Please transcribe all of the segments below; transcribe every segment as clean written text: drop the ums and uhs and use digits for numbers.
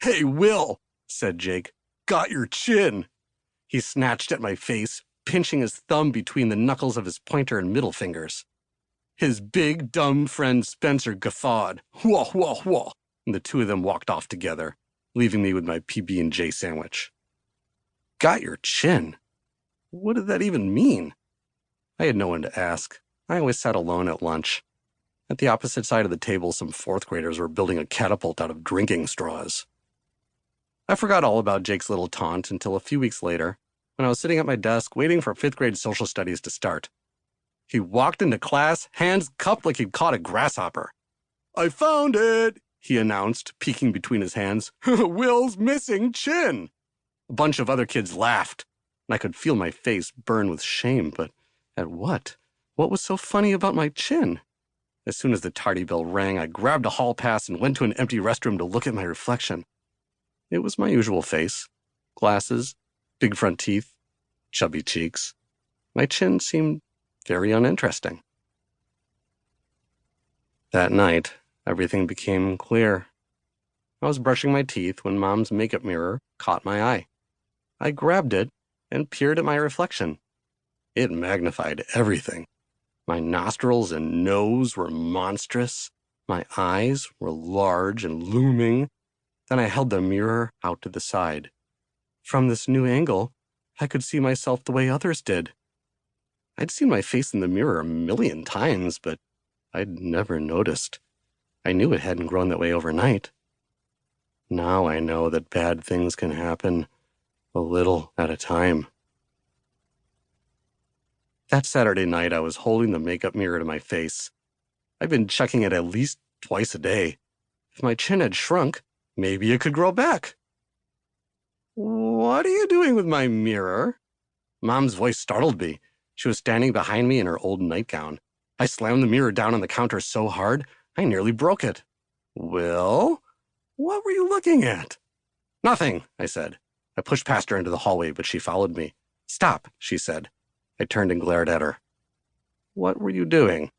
"Hey, Will," said Jake. "Got your chin." He snatched at my face, pinching his thumb between the knuckles of his pointer and middle fingers. His big, dumb friend Spencer guffawed. "Whoa, whoa, whoa," and the two of them walked off together, leaving me with my PB&J sandwich. Got your chin? What did that even mean? I had no one to ask. I always sat alone at lunch. At the opposite side of the table, some fourth graders were building a catapult out of drinking straws. I forgot all about Jake's little taunt until a few weeks later, when I was sitting at my desk waiting for fifth grade social studies to start. He walked into class, hands cupped like he'd caught a grasshopper. "I found it," he announced, peeking between his hands. "Will's missing chin." A bunch of other kids laughed, and I could feel my face burn with shame, but at what? What was so funny about my chin? As soon as the tardy bell rang, I grabbed a hall pass and went to an empty restroom to look at my reflection. It was my usual face. Glasses, big front teeth, chubby cheeks. My chin seemed very uninteresting. That night, everything became clear. I was brushing my teeth when Mom's makeup mirror caught my eye. I grabbed it and peered at my reflection. It magnified everything. My nostrils and nose were monstrous. My eyes were large and looming. Then I held the mirror out to the side. From this new angle, I could see myself the way others did. I'd seen my face in the mirror 1,000,000 times, but I'd never noticed. I knew it hadn't grown that way overnight. Now I know that bad things can happen a little at a time. That Saturday night, I was holding the makeup mirror to my face. I've been checking it at least twice a day. If my chin had shrunk, maybe it could grow back. "What are you doing with my mirror?" Mom's voice startled me. She was standing behind me in her old nightgown. I slammed the mirror down on the counter so hard, I nearly broke it. "Will, what were you looking at?" "Nothing," I said. I pushed past her into the hallway, but she followed me. "Stop," she said. I turned and glared at her. "What were you doing?"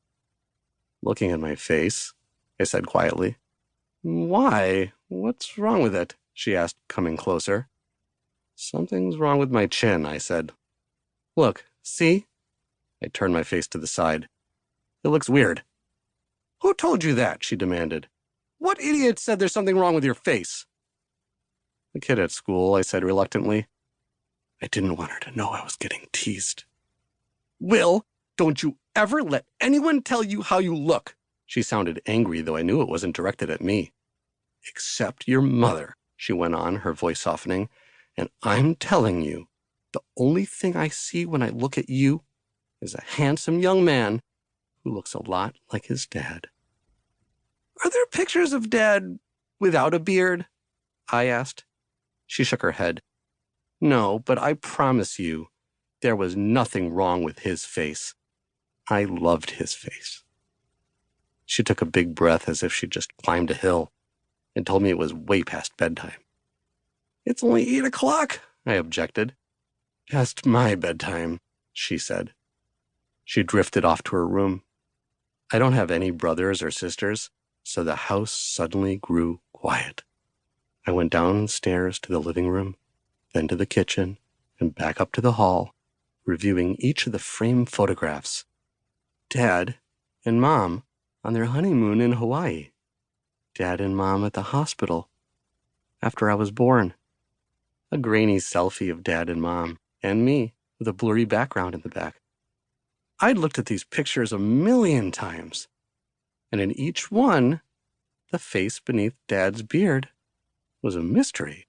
"Looking at my face," I said quietly. "Why? What's wrong with it?" she asked, coming closer. "Something's wrong with my chin," I said. "Look, see?" I turned my face to the side. "It looks weird." "Who told you that?" she demanded. "What idiot said there's something wrong with your face?" "The kid at school," I said reluctantly. I didn't want her to know I was getting teased. "Will, don't you ever let anyone tell you how you look." She sounded angry, though I knew it wasn't directed at me. "Except your mother," she went on, her voice softening. "And I'm telling you, the only thing I see when I look at you is a handsome young man who looks a lot like his dad." "Are there pictures of Dad without a beard?" I asked. She shook her head. "No, but I promise you, there was nothing wrong with his face. I loved his face." She took a big breath as if she'd just climbed a hill and told me it was way past bedtime. "It's only 8 o'clock, I objected. "Past my bedtime," she said. She drifted off to her room. I don't have any brothers or sisters, so the house suddenly grew quiet. I went downstairs to the living room, then to the kitchen, and back up to the hall, reviewing each of the framed photographs. Dad and Mom on their honeymoon in Hawaii. Dad and Mom at the hospital after I was born. A grainy selfie of Dad and Mom and me with a blurry background in the back. I'd looked at these pictures 1,000,000 times, and in each one, the face beneath Dad's beard was a mystery.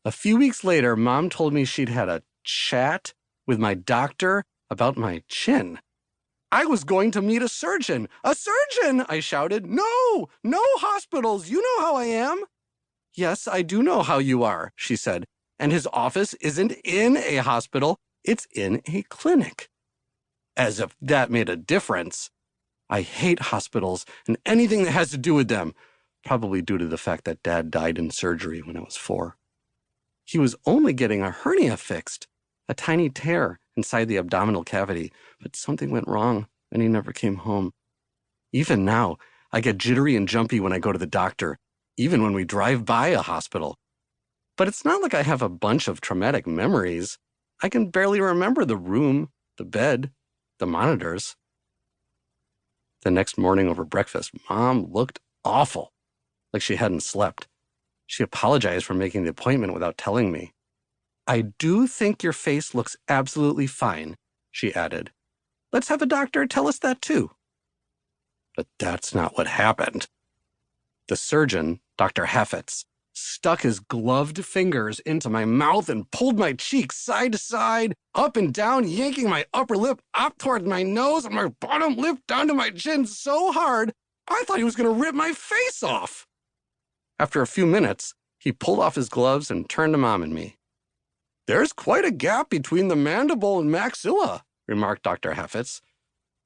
A few weeks later, Mom told me she'd had a chat with my doctor about my chin. I was going to meet a surgeon. "A surgeon!" I shouted. "No! No hospitals! You know how I am!" "Yes, I do know how you are," she said. "And his office isn't in a hospital. It's in a clinic." As if that made a difference. I hate hospitals and anything that has to do with them, probably due to the fact that Dad died in surgery when I was 4. He was only getting a hernia fixed, a tiny tear inside the abdominal cavity, but something went wrong, and he never came home. Even now, I get jittery and jumpy when I go to the doctor, even when we drive by a hospital. But it's not like I have a bunch of traumatic memories. I can barely remember the room, the bed, the monitors. The next morning over breakfast, Mom looked awful, like she hadn't slept. She apologized for making the appointment without telling me. "I do think your face looks absolutely fine," she added. "Let's have a doctor tell us that too." But that's not what happened. The surgeon, Dr. Heffetz, stuck his gloved fingers into my mouth and pulled my cheeks side to side, up and down, yanking my upper lip up toward my nose and my bottom lip down to my chin so hard, I thought he was going to rip my face off. After a few minutes, he pulled off his gloves and turned to Mom and me. "There's quite a gap between the mandible and maxilla," remarked Dr. Heffetz.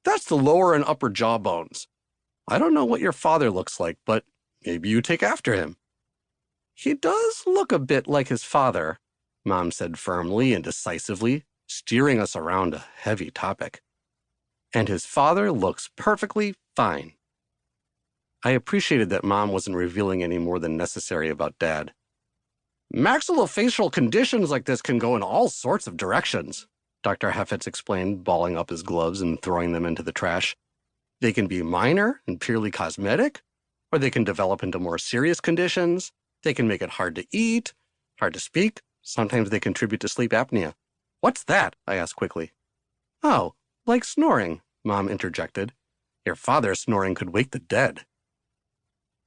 "That's the lower and upper jaw bones. I don't know what your father looks like, but maybe you take after him." "He does look a bit like his father," Mom said firmly and decisively, steering us around a heavy topic. "And his father looks perfectly fine." I appreciated that Mom wasn't revealing any more than necessary about Dad. "Maxillofacial conditions like this can go in all sorts of directions," Dr. Heffetz explained, balling up his gloves and throwing them into the trash. "They can be minor and purely cosmetic, or they can develop into more serious conditions. They can make it hard to eat, hard to speak. Sometimes they contribute to sleep apnea." "What's that?" I asked quickly. "Oh, like snoring," Mom interjected. "Your father's snoring could wake the dead."